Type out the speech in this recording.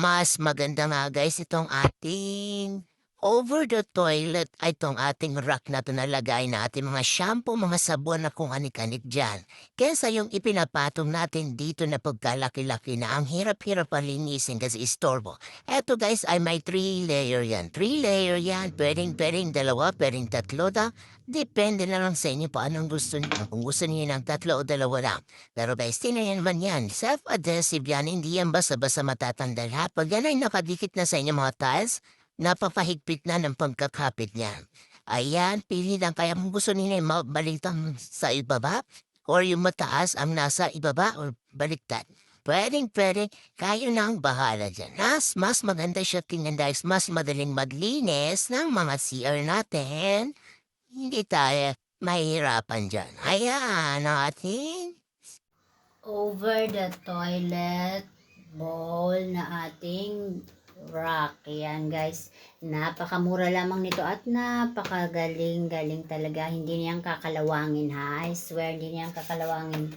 mas maganda nga guys itong ating over the toilet ay itong ating rack na ito nalagay na ating mga shampoo, mga sabon na kung anik-anik dyan. Kesa yung ipinapatong natin dito na pagkalaki-laki na ang hirap-hirap palinisin kasi istorbo. Eto guys ay may 3 layer yan. 3 layer yan. Pwedeng dalawa, pwedeng tatlo da. Depende na lang sa inyo pa anong gusto niyo. Kung gusto niyo ng tatlo o dalawa lang. Pero guys, tinayan man yan. Self-adhesive yan. Hindi yan basta-basta matatanggal ha. Pag yan ay nakadikit na sa inyo mga tiles, napapahigpit na ng pagkakapit niyan. Ayan, pili lang kaya kung gusto niyo yung baliktang sa ibaba or yung mataas ang nasa ibaba or baliktad. Pwedeng, kayo na ang bahala dyan. Mas maganda siya tingnan dahil mas madaling maglinis ng mga CR natin. Hindi tayo mahihirapan dyan. Ayan, ating Over the toilet bowl na ating rack. Yan guys, napakamura lamang nito at napakagaling-galing talaga. Hindi niyang kakalawangin ha. I swear, hindi niyang kakalawangin.